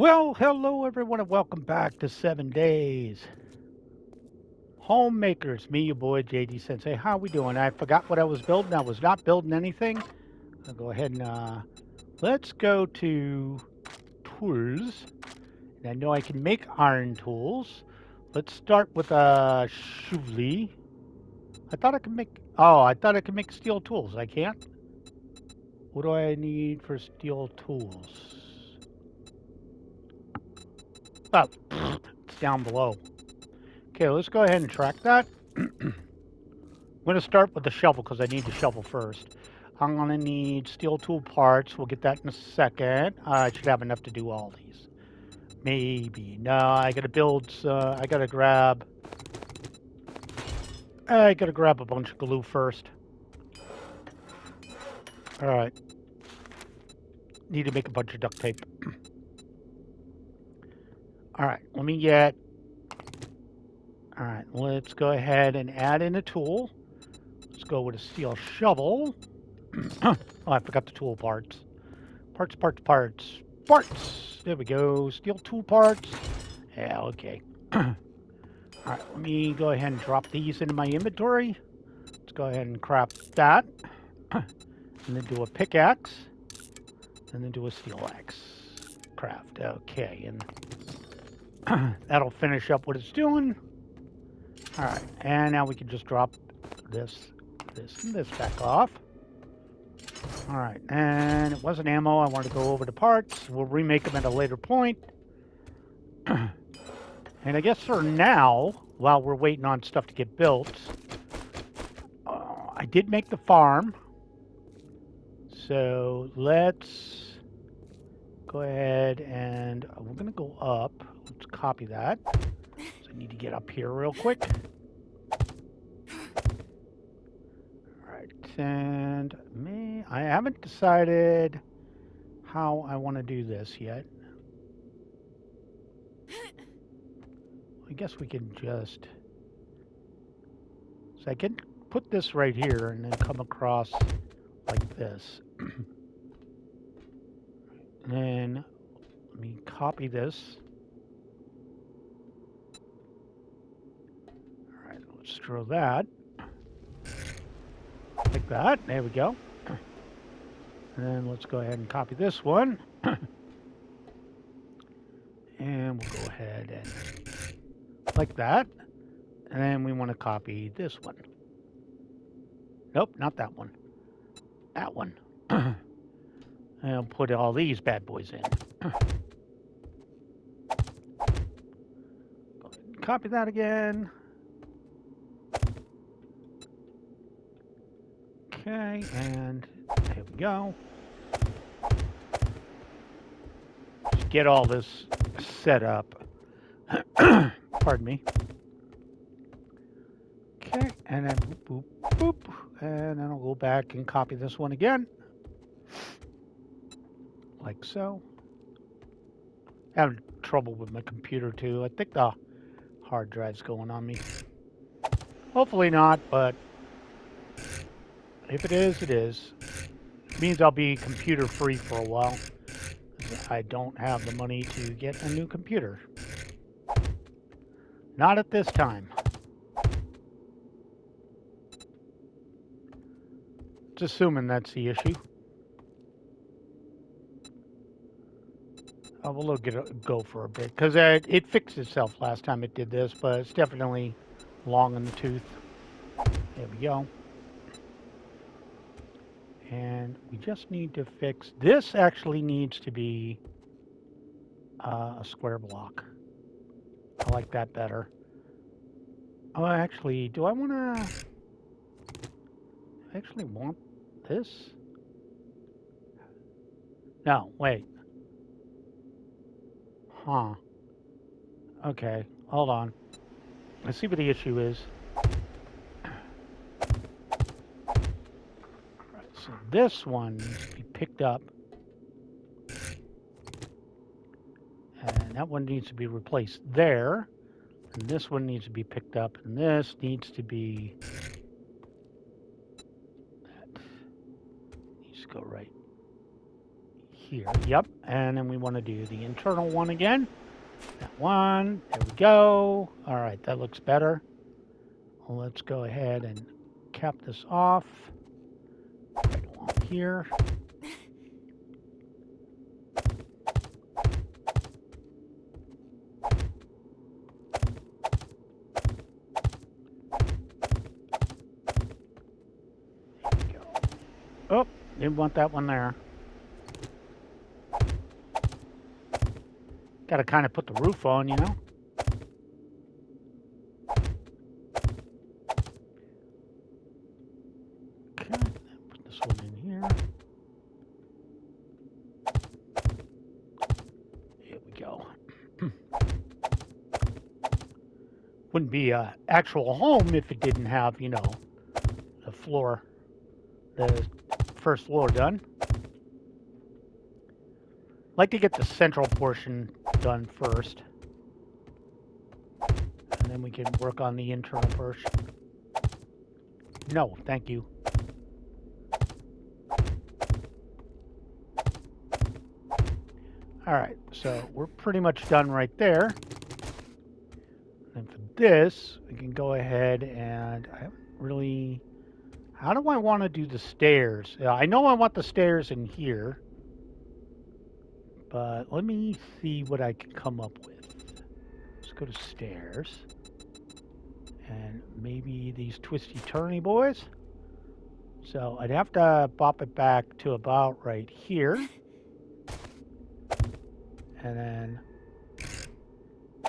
Well, hello everyone, and welcome back to 7 Days. Homemakers, me, your boy JD Sensei. How we doing? I forgot what I was building. I was not building anything. I'll go ahead and let's go to tools. And I know I can make iron tools. Let's start with a shovel. I thought I could make. Oh, I thought I could make steel tools. I can't. What do I need for steel tools? Oh, it's down below. Okay, let's go ahead and track that. I'm going to start with the shovel because I need the shovel first. I'm going to need steel tool parts. We'll get that in a second. I should have enough to do all these. Maybe. No, I got to build. I got to grab a bunch of glue first. All right. Need to make a bunch of duct tape. All right. Let me get. All right. Let's go ahead and add in a tool. Let's go with a steel shovel. Oh, I forgot the tool parts. Parts. There we go. Steel tool parts. Yeah, okay. All right, let me go ahead and drop these into my inventory. Let's go ahead and craft that. And then do a pickaxe. And then do a steel axe. Craft. Okay, and that'll finish up what it's doing. All right, and now we can just drop this, and this back off. All right, and it wasn't ammo. I wanted to go over the parts. We'll remake them at a later point. And I guess for now, while we're waiting on stuff to get built, I did make the farm. So let's go ahead and we're going to go up. Let's copy that. So I need to get up here real quick. All right, and I haven't decided how I want to do this yet. I guess we can just, so I can put this right here and then come across like this. And then let me copy this. All right, let's throw that like that. There we go. And then let's go ahead and copy this one. And we'll go ahead and like that. And then we want to copy this one. Nope, not that one. That one. And put all these bad boys in. Copy that again. Okay, and there we go. Just get all this set up. Pardon me. Okay, and then boop, boop, boop. And then I'll go back and copy this one again. Like so. Having trouble with my computer too. I think the hard drive's going on me. Hopefully not, but if it is, it is. It means I'll be computer free for a while. I don't have the money to get a new computer. Not at this time. Just assuming that's the issue. I will let it go for a bit because it fixed itself last time it did this, but it's definitely long in the tooth. There we go. And we just need to fix this. Actually needs to be a square block. I like that better. Oh, actually, do I want to actually want this? No, wait. Huh. Okay, hold on. Let's see what the issue is. Right, so this one needs to be picked up. And that one needs to be replaced there. And this one needs to be picked up. And this needs to be... That needs to go right here. Yep. And then we want to do the internal one again. That one. There we go. All right, that looks better. Well, let's go ahead and cap this off. Right along here. There we go. Oh, didn't want that one there. Got to kind of put the roof on, you know? Okay, put this one in here. Here we go. Wouldn't be an actual home if it didn't have, you know, the floor, the first floor done. Like to get the central portion done first. And then we can work on the internal portion. No, thank you. All right, so we're pretty much done right there. And for this, we can go ahead and I haven't really... How do I want to do the stairs? I know I want the stairs in here. But let me see what I can come up with. Let's go to stairs. And maybe these twisty-turny boys. So I'd have to bop it back to about right here. And then...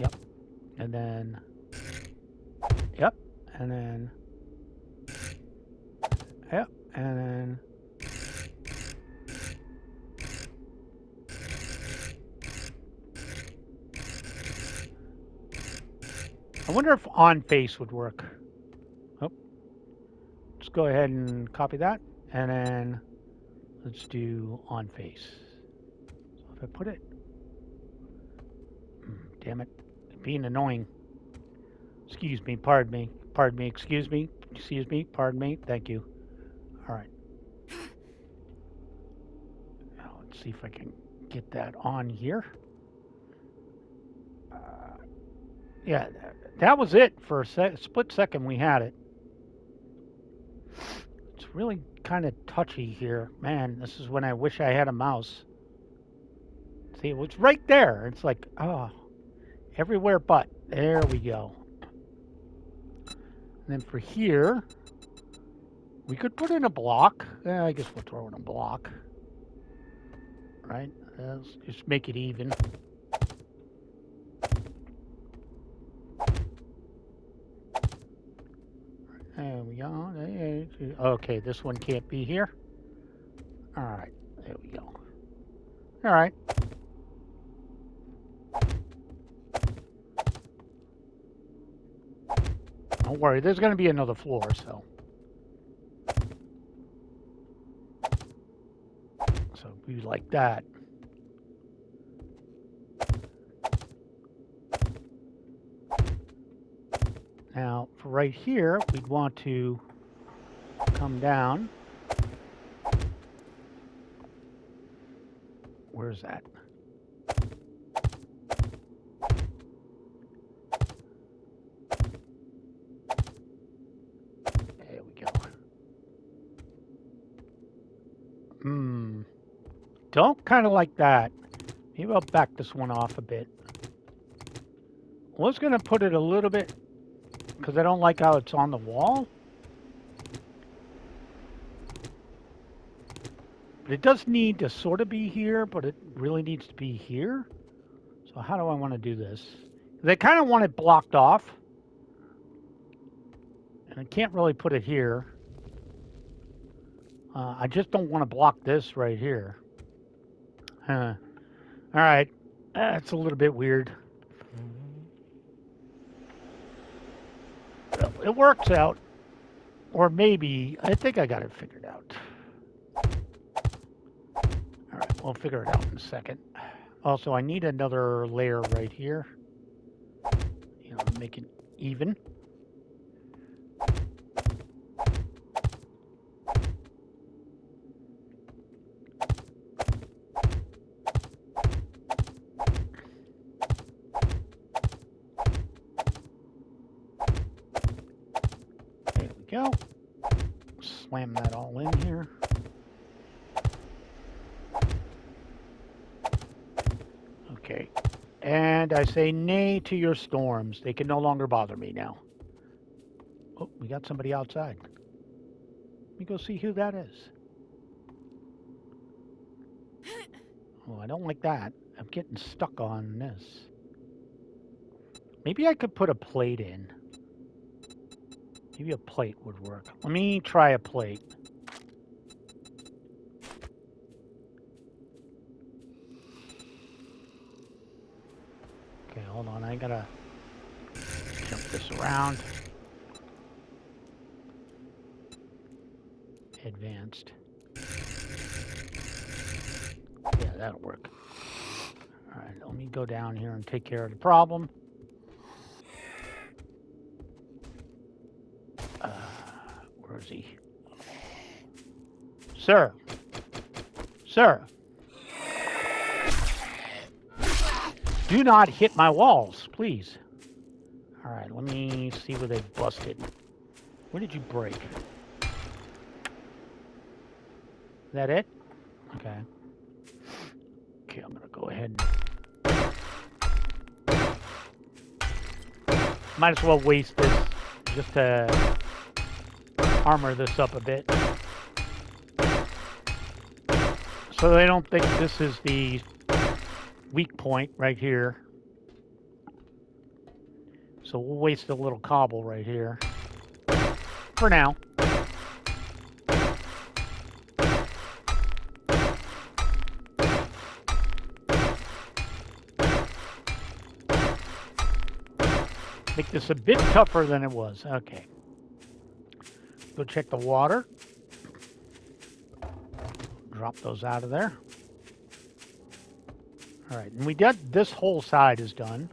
Yep. And then... Yep. And then... Yep. And then... I wonder if on face would work. Oh. Let's go ahead and copy that. And then let's do on face. So if I put it... Damn it. Being annoying. Excuse me, pardon me. Pardon me, excuse me. Excuse me, pardon me. Thank you. All right. Now let's see if I can get that on here. Yeah, that was it for a split second we had it. It's really kind of touchy here. Man, this is when I wish I had a mouse. See, it was right there. It's like, oh, everywhere but. There we go. And then for here, we could put in a block. I guess we'll throw in a block. Right? Let's just make it even. There we go. Okay, this one can't be here. All right, there we go. All right. Don't worry, there's going to be another floor, so. So we like that. Now, for right here, we'd want to come down. Where's that? There we go. Don't kind of like that. Maybe I'll back this one off a bit. I was going to put it a little bit because I don't like how it's on the wall. But it does need to sort of be here, but it really needs to be here. So how do I want to do this? They kind of want it blocked off. And I can't really put it here. I just don't want to block this right here. All right. That's a little bit weird. Well, it works out. Or maybe, I think I got it figured out. All right, we'll figure it out in a second. Also, I need another layer right here. You know, make it even. go. Slam that all in here. Okay. And I say nay to your storms. They can no longer bother me now. Oh, we got somebody outside. Let me go see who that is. Oh, I don't like that. I'm getting stuck on this. Maybe I could put a plate in. Maybe a plate would work. Let me try a plate. Okay, hold on. I gotta jump this around. Advanced. Yeah, that'll work. All right, let me go down here and take care of the problem. Where is he? Sir. Sir. Do not hit my walls, please. All right, let me see where they busted. Where did you break? Is that it? Okay. Okay, I'm going to go ahead and... Might as well waste this just to armor this up a bit. So they don't think this is the weak point right here. So we'll waste a little cobble right here. For now. Make this a bit tougher than it was. Okay. Go check the water. Drop those out of there. All right, and we got this whole side is done.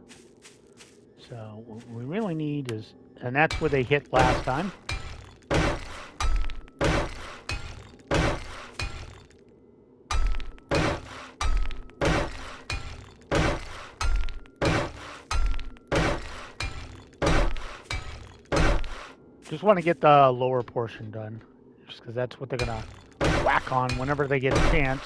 So what we really need is, and that's where they hit last time. Just want to get the lower portion done, just because that's what they're gonna whack on whenever they get a chance.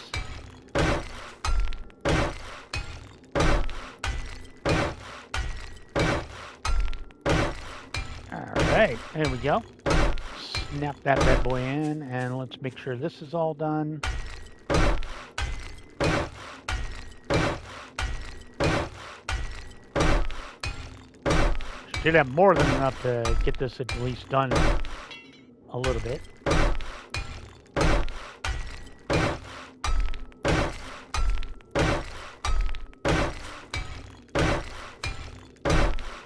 Alright, there we go. Snap that bad boy in, and let's make sure this is all done. Should have more than enough to get this at least done a little bit.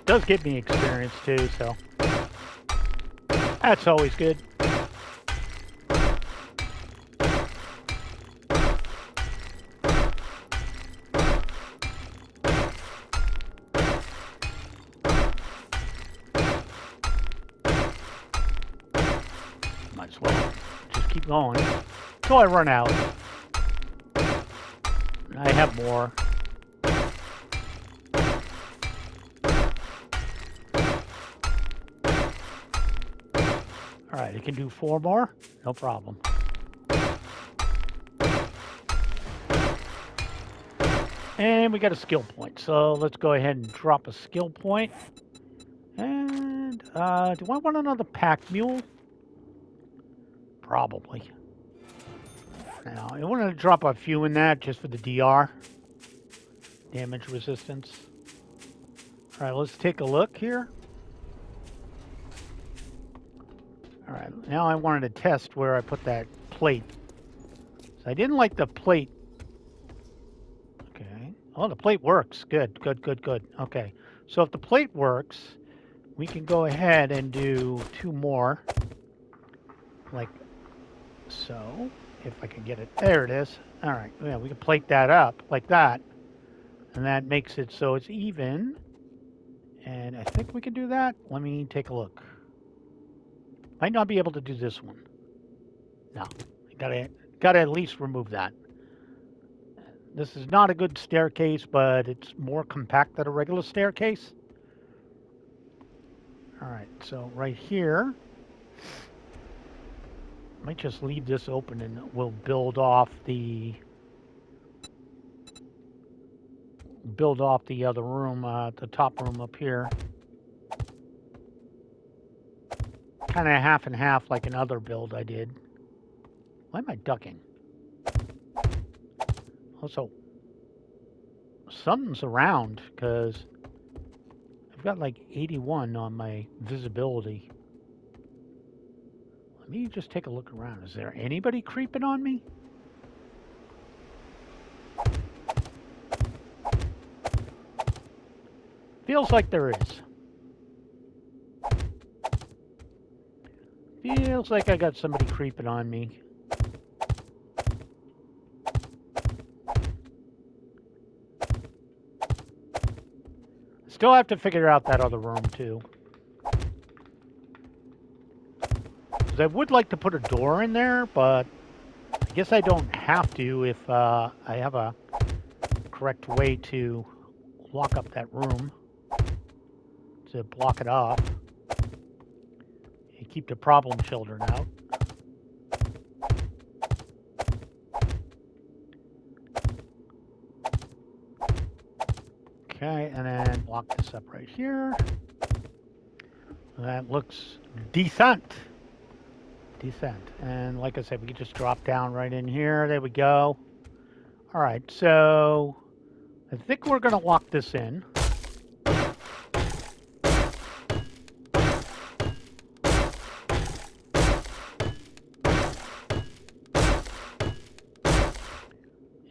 Does give me experience too, so that's always good. Might as well just keep going until I run out. I have more. All right, I can do 4 more, no problem. And we got a skill point, so let's go ahead and drop a skill point. And do I want another pack mule? Probably. Now, I wanted to drop a few in that just for the DR. Damage resistance. All right, let's take a look here. All right, now I wanted to test where I put that plate. So I didn't like the plate. Okay. Oh, the plate works. Good, good, good, good. Okay. So if the plate works, we can go ahead and do 2 more. Like so. If I can get it. There it is. All right. Yeah, we can plate that up like that. And that makes it so it's even. And I think we can do that. Let me take a look. Might not be able to do this one. No. Gotta at least remove that. This is not a good staircase, but it's more compact than a regular staircase. All right, so right here, Might just leave this open and we'll build off the other room, the top room up here. Kind of half and half like another build I did. Why am I ducking? Also, something's around because I've got like 81 on my visibility. Let me just take a look around. Is there anybody creeping on me? Feels like there is. Feels like I got somebody creeping on me. Still have to figure out that other room too. Because I would like to put a door in there, but I guess I don't have to if I have a correct way to lock up that room to block it off and keep the problem children out. Okay, and then block this up right here. That looks decent. Decent. And like I said, we can just drop down right in here. There we go. All right, so I think we're going to lock this in.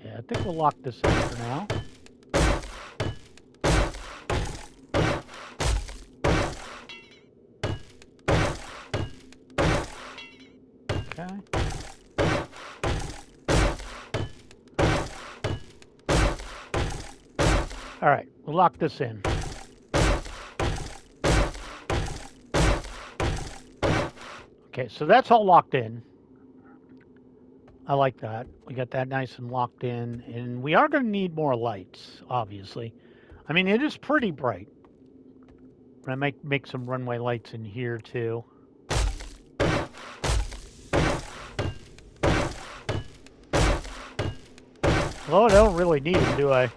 Yeah, I think we'll lock this in for now. Okay. All right, we'll lock this in. Okay, so that's all locked in. I like that. We got that nice and locked in. And we are going to need more lights, obviously. I mean, it is pretty bright. But I might make some runway lights in here, too. Well, I don't really need them, do I?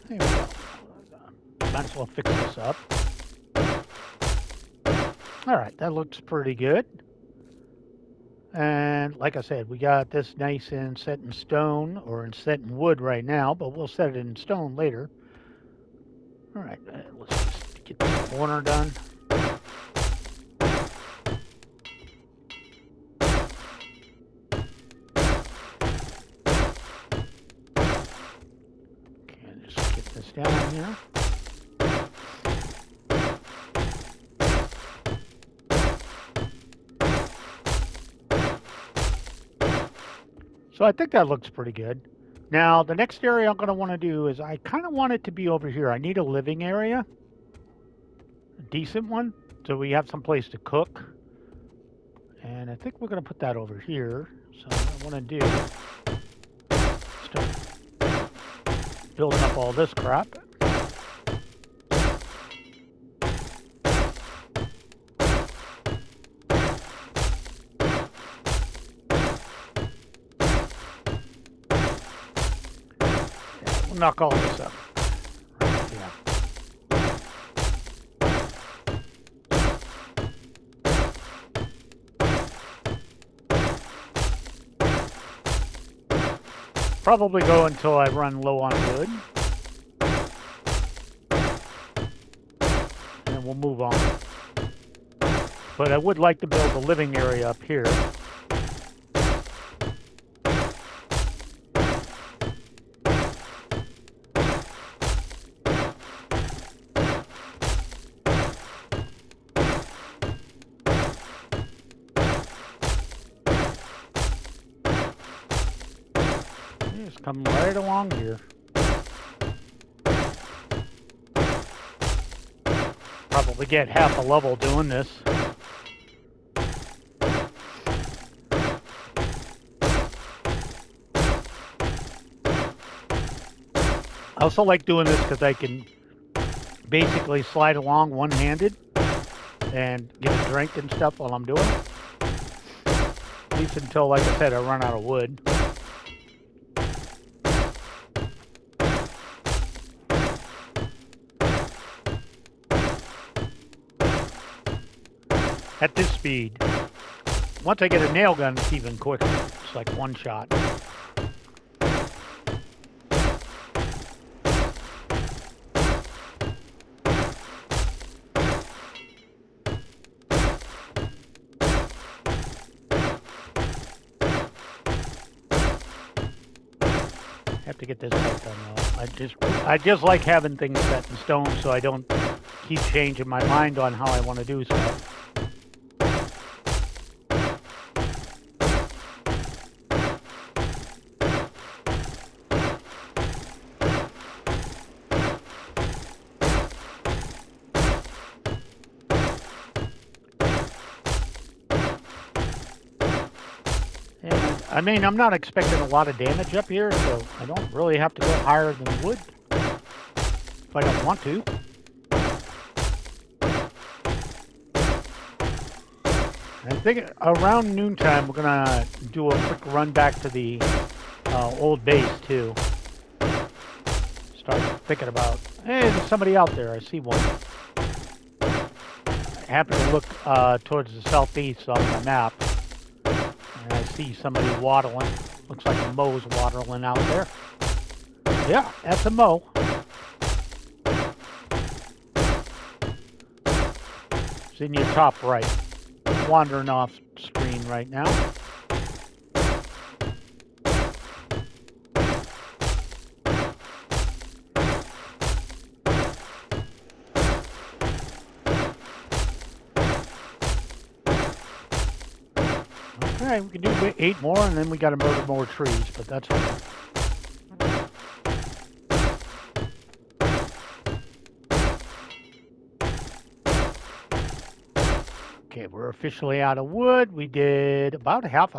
There we go. Might as well fix this up. All right, that looks pretty good. And like I said, we got this nice and set in stone, or set in wood right now, but we'll set it in stone later. All right, let's just get this corner done. Okay, just get this down here. So I think that looks pretty good. Now, the next area I'm going to want to do is I kind of want it to be over here. I need a living area, a decent one, so we have some place to cook. And I think we're going to put that over here. So what I want to do is start building up all this crap. Knock all this up. Right, yeah. Probably go until I run low on wood. And then we'll move on. But I would like to build a living area up here. Come right along here. Probably get half a level doing this. I also like doing this because I can basically slide along one-handed and get a drink and stuff while I'm doing it. At least until, like I said, I run out of wood. At this speed. Once I get a nail gun, it's even quicker. It's like one shot. Have to get this part done though. I just like having things set in stone so I don't keep changing my mind on how I want to do stuff. I mean, I'm not expecting a lot of damage up here, so I don't really have to go higher than wood if I don't want to. I think around noontime we're gonna do a quick run back to the old base too. Start thinking about, hey, there's somebody out there. I see one. I happen to look towards the southeast on my map. And I see somebody waddling. Looks like a Mo's waddling out there. Yeah, that's a Mo. It's in your top right. Wandering off screen right now. Okay, we can do 8 more, and then we got to murder more trees, but that's fine. Okay, we're officially out of wood. We did about half,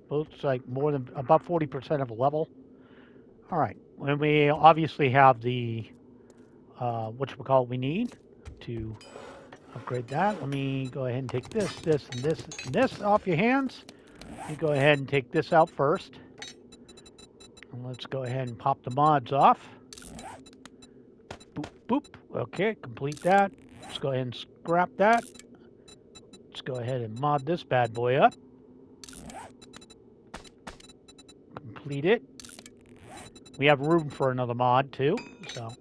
looks like more than about 40% of a level. All right, and we obviously have the whatchamacallit we need to upgrade that. Let me go ahead and take this, this, and this, and this off your hands. You go ahead and take this out first. And let's go ahead and pop the mods off. Boop, boop. Okay, complete that. Let's go ahead and scrap that. Let's go ahead and mod this bad boy up. Complete it. We have room for another mod too, so.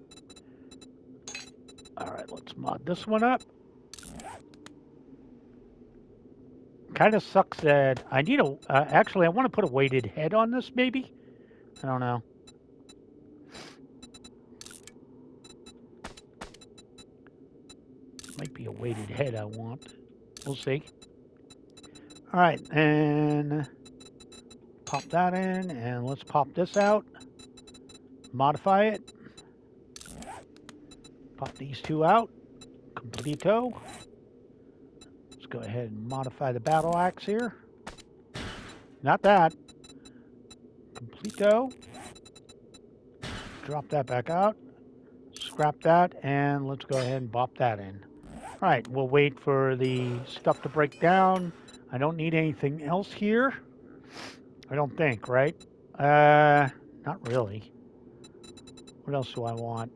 All right, let's mod this one up. Kind of sucks that I need a, actually I want to put a weighted head on this maybe. I don't know. Might be a weighted head I want. We'll see. All right, and pop that in, and let's pop this out. Modify it. Pop these two out. Completo. Let's go ahead and modify the battle axe here. Not that. Completo. Drop that back out. Scrap that, and let's go ahead and bop that in. All right, we'll wait for the stuff to break down. I don't need anything else here. I don't think, right? Not really. What else do I want?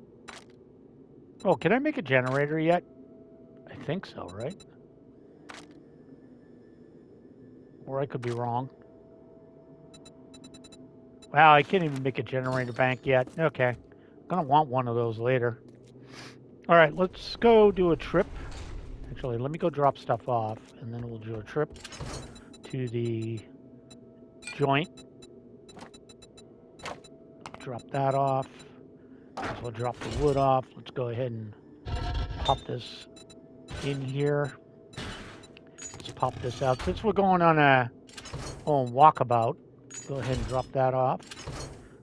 Oh, can I make a generator yet? I think so, right? Or I could be wrong. Wow, I can't even make a generator bank yet. Okay. I'm gonna want one of those later. All right, let's go do a trip. Actually, let me go drop stuff off, and then we'll do a trip to the joint. Drop that off. So we'll drop the wood off. Let's go ahead and pop this in here. Let's pop this out. Since we're going on a walkabout, go ahead and drop that off.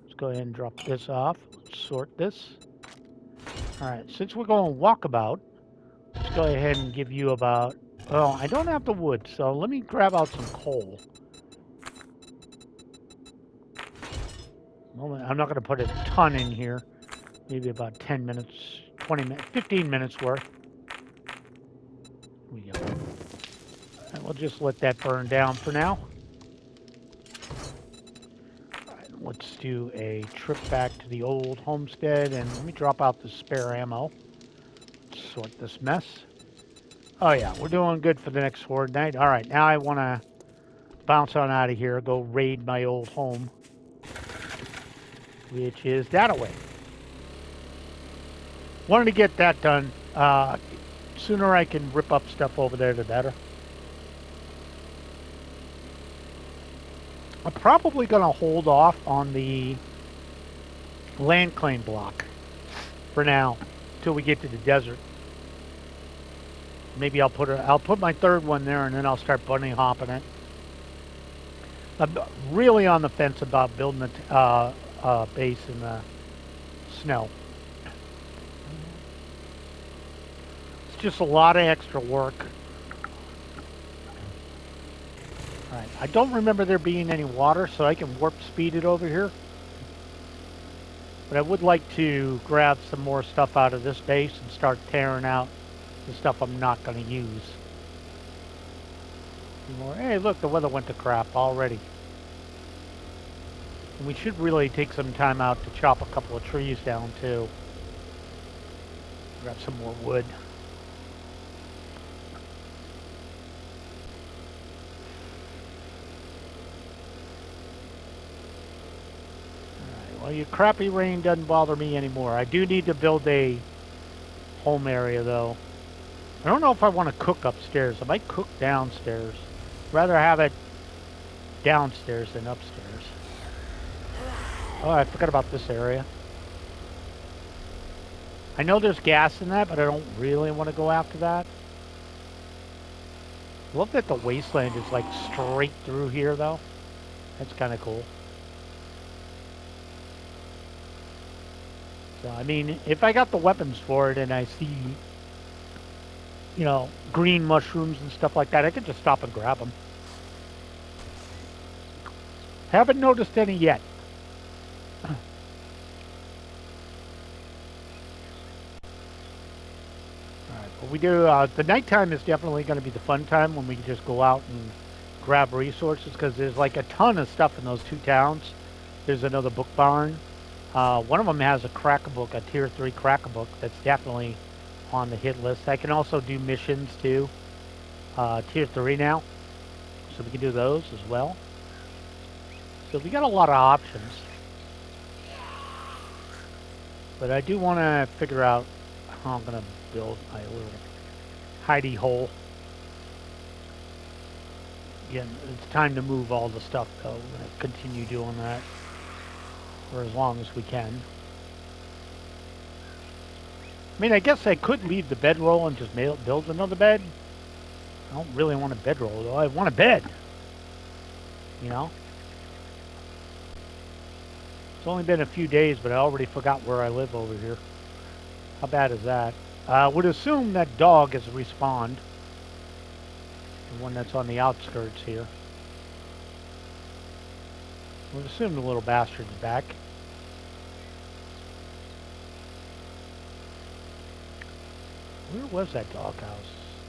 Let's go ahead and drop this off. Let's sort this. All right, since we're going walkabout, let's go ahead and give you about, oh, I don't have the wood, so let me grab out some coal. I'm not going to put a ton in here. Maybe about 10 minutes, 20 minutes, 15 minutes worth. Here we go. And we'll just let that burn down for now. All right, let's do a trip back to the old homestead, and let me drop out the spare ammo. Sort this mess. Oh yeah, we're doing good for the next horde night. All right, now I want to bounce on out of here, go raid my old home, which is that away. Wanted to get that done. Sooner I can rip up stuff over there, the better. I'm probably going to hold off on the land claim block for now until we get to the desert. Maybe I'll put my third one there, and then I'll start bunny hopping it. I'm really on the fence about building a base in the snow. It's just a lot of extra work. All right, I don't remember there being any water, so I can warp speed it over here. But I would like to grab some more stuff out of this base and start tearing out the stuff I'm not going to use. Hey, look, the weather went to crap already. And we should really take some time out to chop a couple of trees down, too. Grab some more wood. Alright, well, your crappy rain doesn't bother me anymore. I do need to build a home area, though. I don't know if I want to cook upstairs. I might cook downstairs. Rather have it downstairs than upstairs. Oh, I forgot about this area. I know there's gas in that, but I don't really want to go after that. I love that the wasteland is like straight through here, though. That's kind of cool. So, I mean, if I got the weapons for it and I see, you know, green mushrooms and stuff like that, I could just stop and grab them. Haven't noticed any yet. But we do, the nighttime is definitely going to be the fun time when we can just go out and grab resources, because there's like a ton of stuff in those two towns. There's another book barn. One of them has a cracker book, a tier 3 cracker book that's definitely on the hit list. I can also do missions too, tier 3 now, so we can do those as well. So we got a lot of options. But I do want to figure out how I'm going to build my little hidey hole. Again, it's time to move all the stuff, though. We're going to continue doing that for as long as we can. I mean, I guess I could leave the bedroll and just build another bed. I don't really want a bedroll, though. I want a bed. You know? It's only been a few days, but I already forgot where I live over here. How bad is that? Would assume that dog has respawned. The one that's on the outskirts here. Would assume the little bastard's back. Where was that doghouse?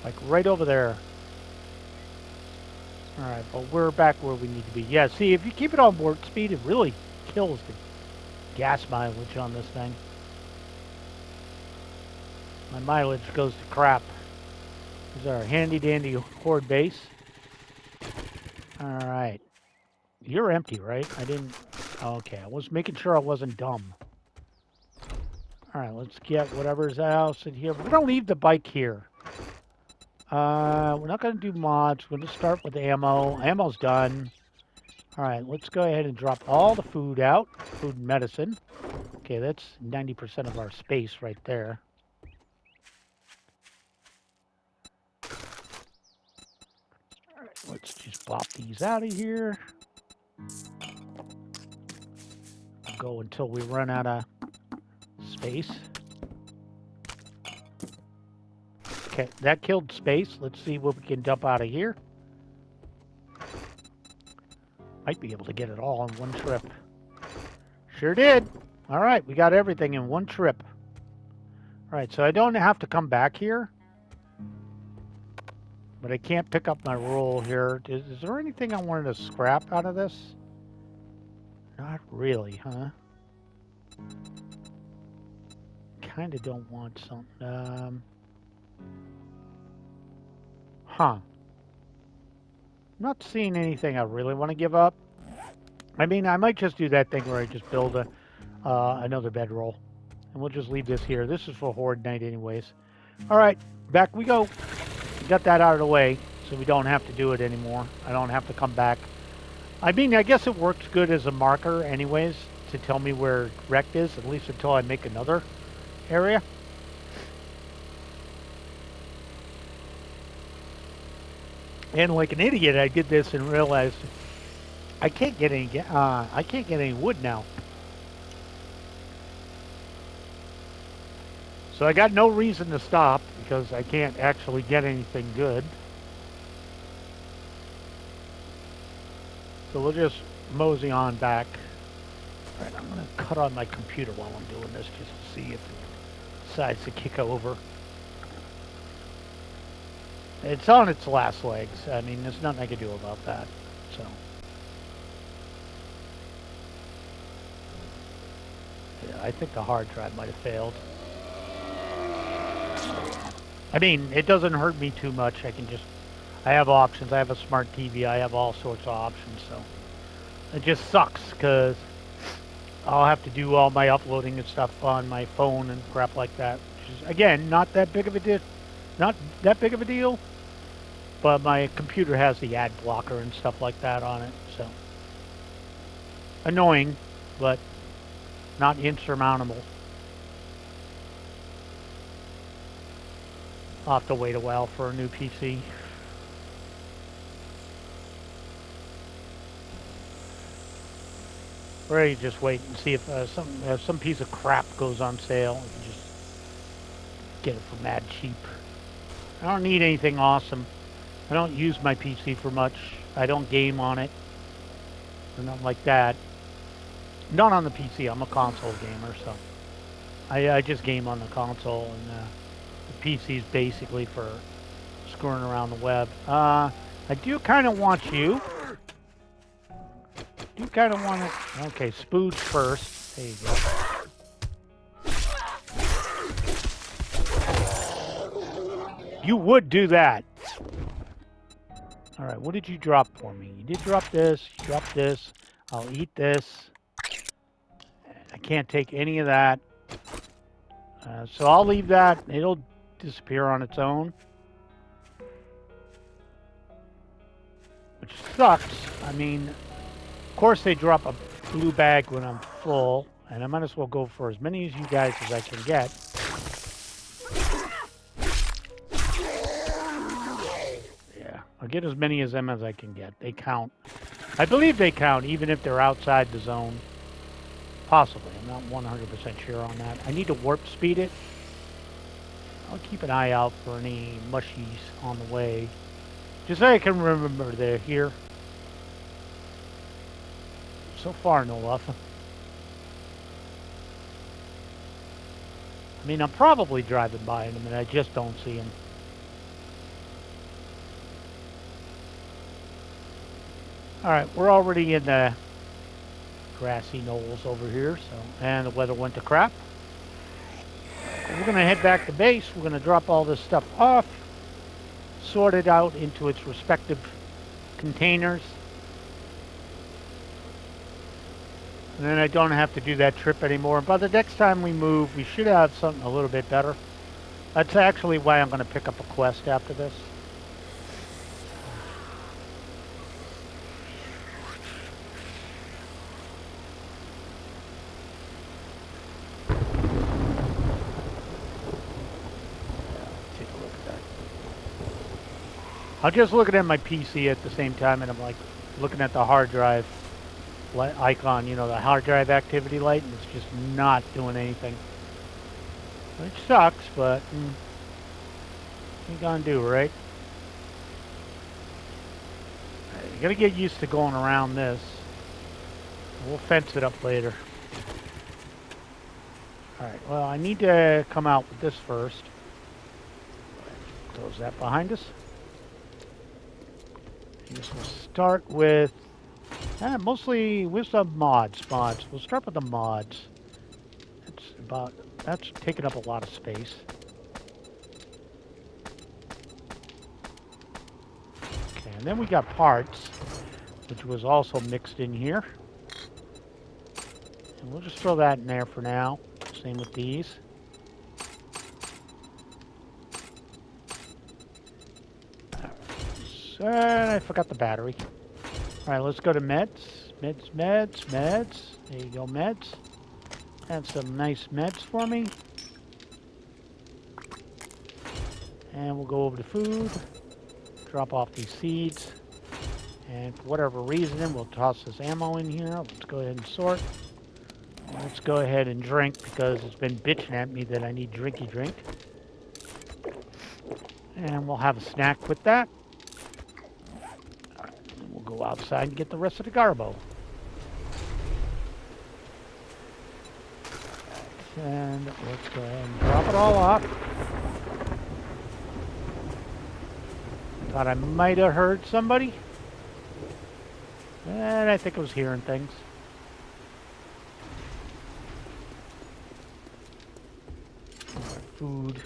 Like right over there. Alright, but we're back where we need to be. Yeah, see, if you keep it on warp speed, it really kills the gas mileage on this thing. My mileage goes to crap. This is our handy-dandy horde base. Alright. You're empty, right? I didn't... Okay, I was making sure I wasn't dumb. Alright, let's get whatever's else in here. We're going to leave the bike here. We're not going to do mods. We're going to start with ammo. Ammo's done. Alright, let's go ahead and drop all the food out. Food and medicine. Okay, that's 90% of our space right there. Alright, let's just pop these out of here. Go until we run out of space. Okay, that killed space. Let's see what we can dump out of here. Might be able to get it all on one trip. Sure did. All right, we got everything in one trip. All right, so I don't have to come back here, but I can't pick up my roll here. Is there anything I wanted to scrap out of this? Not really, huh? Kind of don't want something. Huh. Not seeing anything I really want to give up. I mean, I might just do that thing where I just build another bedroll. And we'll just leave this here. This is for Horde Night anyways. All right, back we go. We got that out of the way, so we don't have to do it anymore. I don't have to come back. I mean, I guess it works good as a marker anyways to tell me where wrecked is, at least until I make another area. And like an idiot, I did this and realized I can't get any wood now. So I got no reason to stop because I can't actually get anything good. So we'll just mosey on back. All right, I'm going to cut on my computer while I'm doing this just to see if it decides to kick over. It's on its last legs. I mean, there's nothing I can do about that. So, yeah, I think the hard drive might have failed. I mean, it doesn't hurt me too much. I have options. I have a smart TV. I have all sorts of options. So, it just sucks because I'll have to do all my uploading and stuff on my phone and crap like that. Which is, again, not that big of a deal. But my computer has the ad blocker and stuff like that on it, so annoying, but not insurmountable. I'll have to wait a while for a new PC. Or you just wait and see if some piece of crap goes on sale. You can just get it for mad cheap. I don't need anything awesome. I don't use my PC for much. I don't game on it. Or nothing like that. Not on the PC. I'm a console gamer, so I just game on the console, and the PC is basically for screwing around the web. I do kind of want you. Do kind of want to. Okay, spooge first. There you go. You would do that. All right, what did you drop for me? You did drop this. You dropped this. I'll eat this. I can't take any of that. So I'll leave that. It'll disappear on its own. Which sucks. I mean, of course they drop a blue bag when I'm full. And I might as well go for as many as you guys as I can get. Yeah, I'll get as many of them as I can get. They count. I believe they count even if they're outside the zone. Possibly. I'm not 100% sure on that. I need to warp speed it. I'll keep an eye out for any mushies on the way. Just so I can remember they're here. So far, no luck. I mean, I'm probably driving by them and I just don't see them. Alright, we're already in the grassy knolls over here, so, and the weather went to crap. We're going to head back to base. We're going to drop all this stuff off, sort it out into its respective containers. And then I don't have to do that trip anymore. By the next time we move, we should have something a little bit better. That's actually why I'm going to pick up a quest after this. I'm just looking at my PC at the same time, and I'm like looking at the hard drive icon, you know, the hard drive activity light, and it's just not doing anything. Which sucks, but what you gonna do, right? You gotta get used to going around this. We'll fence it up later. Alright, well, I need to come out with this first. Close that behind us. And this will start with mostly with some mods. We'll start with the mods. That's taking up a lot of space. Okay, and then we got parts, which was also mixed in here. And we'll just throw that in there for now. Same with these. And I forgot the battery. Alright, let's go to meds. Meds. There you go, meds. Add some nice meds for me. And we'll go over to food. Drop off these seeds. And for whatever reason, we'll toss this ammo in here. Let's go ahead and sort. Let's go ahead and drink because it's been bitching at me that I need drinky drink. And we'll have a snack with that. We'll go outside and get the rest of the garbo. And let's go ahead and drop it all off. Thought I might have heard somebody. And I think I was hearing things. Food.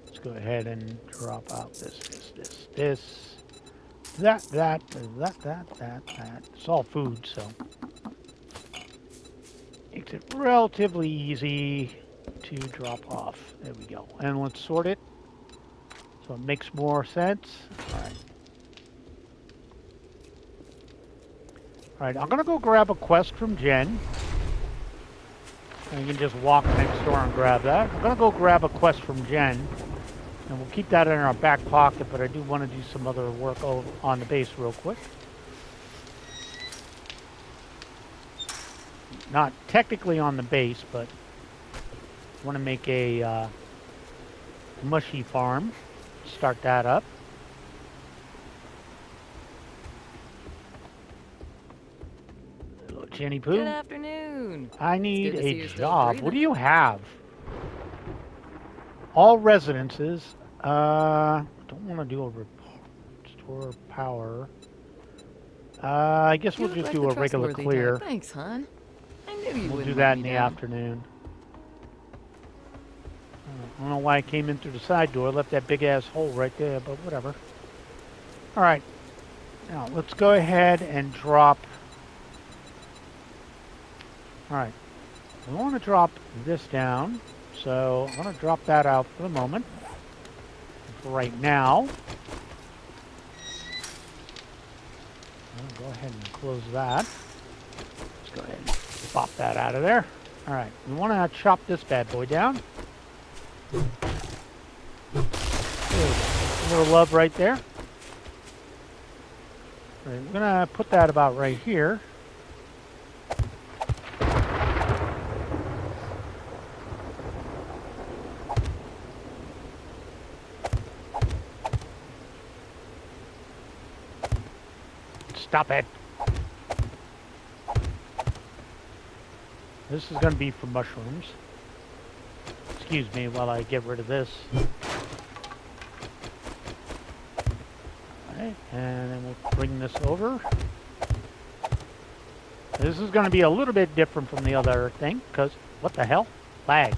Let's go ahead and drop out this. That. It's all food, so makes it relatively easy to drop off. There we go. And let's sort it so it makes more sense. Alright, I'm gonna go grab a quest from Jen. And you can just walk next door and grab that. I'm gonna go grab a quest from Jen. And we'll keep that in our back pocket, but I do want to do some other work on the base real quick. Not technically on the base, but I want to make a mushie farm. Start that up. Hello, Jenny Poo. Good afternoon. I need a job. What do you have? All residences. Don't want to do a restore power. I guess we'll just do a regular clear. Thanks, hon. I knew you We'll do that in the afternoon. I don't know why I came in through the side door. Left that big ass hole right there, but whatever. All right. Now let's go ahead and drop. All right. We want to drop this down. So I'm going to drop that out for the moment. For right now. I'll go ahead and close that. Let's go ahead and pop that out of there. All right. We want to chop this bad boy down. There we go. A little love right there. All right, we're going to put that about right here. Stop it. This is going to be for mushrooms. Excuse me while I get rid of this. Alright, and then we'll bring this over. This is going to be a little bit different from the other thing, because, what the hell? Lag.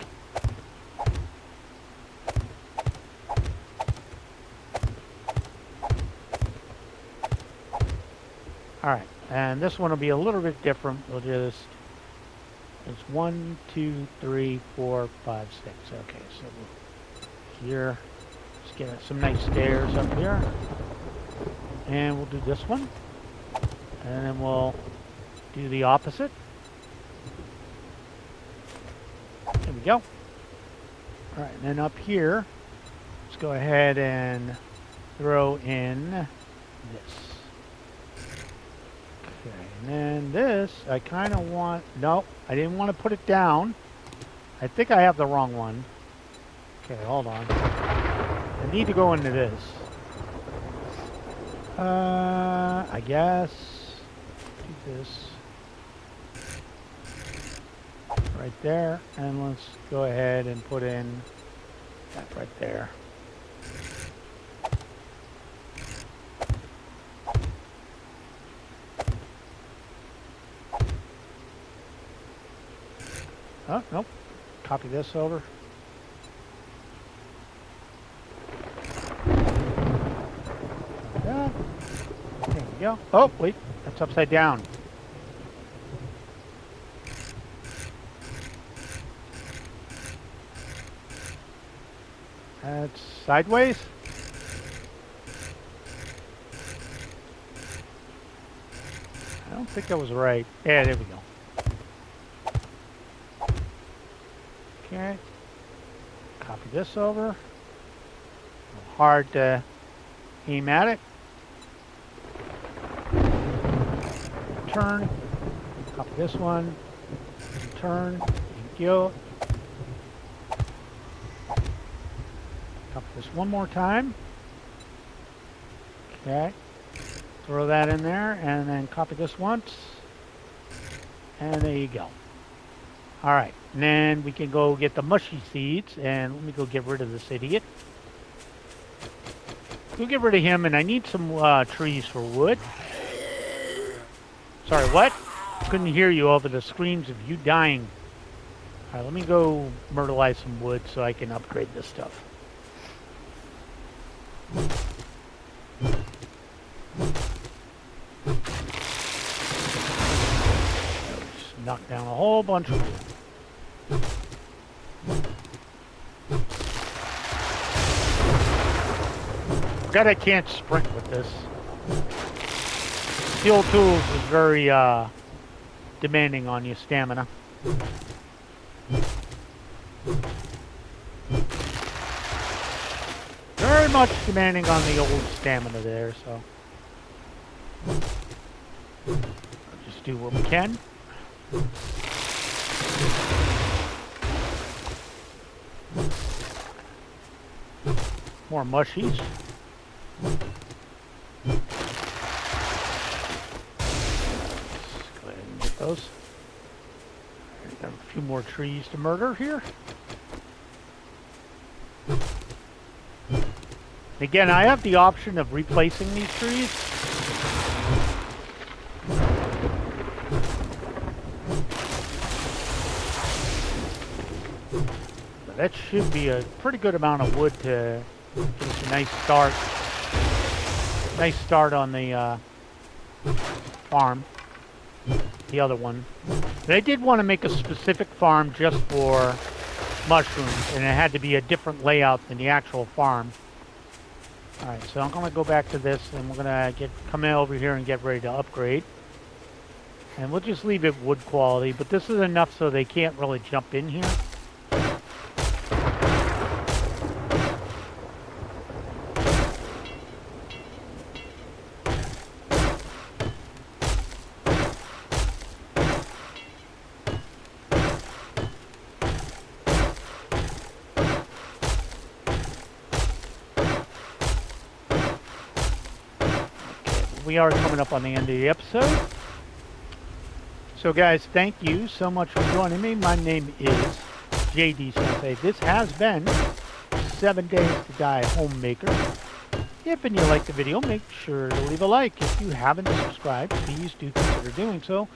Alright, and this one will be a little bit different. We'll just, it's 1, 2, 3, 4, 5, 6. Okay, so we'll, here, let's get some nice stairs up here. And we'll do this one. And then we'll do the opposite. There we go. Alright, and then up here, let's go ahead and throw in this. Okay, and then this, I kind of want, no, I didn't want to put it down. I think I have the wrong one. Okay, hold on. I need to go into this. I guess, do this. right there, and let's go ahead and put in that right there. Oh, nope. Copy this over. Like that. There we go. Oh, wait. That's upside down. That's sideways. I don't think that was right. Yeah, there we go. Okay. Copy this over. Hard to aim at it. Turn. Copy this one. Turn. Thank you. Copy this one more time. Okay. Throw that in there and then copy this once. And there you go. All right. And then we can go get the mushy seeds. And let me go get rid of this idiot. Go get rid of him. And I need some trees for wood. Sorry, what? Couldn't hear you over the screams of you dying. All right, let me go myrtleize some wood so I can upgrade this stuff. Just knock down a whole bunch of wood. Forgot I can't sprint with this. Steel tools is very demanding on your stamina. Very much demanding on the old stamina there, so I'll just do what we can. More mushies. Let's go ahead and get those. Got a few more trees to murder here. Again, I have the option of replacing these trees. But that should be a pretty good amount of wood to give us a nice start. Nice start on the farm. The other one. But I did want to make a specific farm just for mushrooms, and it had to be a different layout than the actual farm. Alright, so I'm going to go back to this, and we're going to come in over here and get ready to upgrade. And we'll just leave it wood quality, but this is enough so they can't really jump in here. We are coming up on the end of the episode. So guys, thank you so much for joining me. My name is JD Sensei. This has been 7 Days to Die Homemaker. If and you like the video, make sure to leave a like. If you haven't subscribed, please do consider doing so.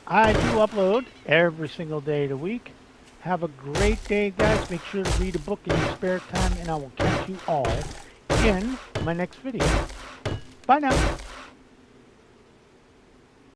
I do upload every single day of the week. Have a great day, guys. Make sure to read a book in your spare time, and I will catch you all in my next video. Bye now.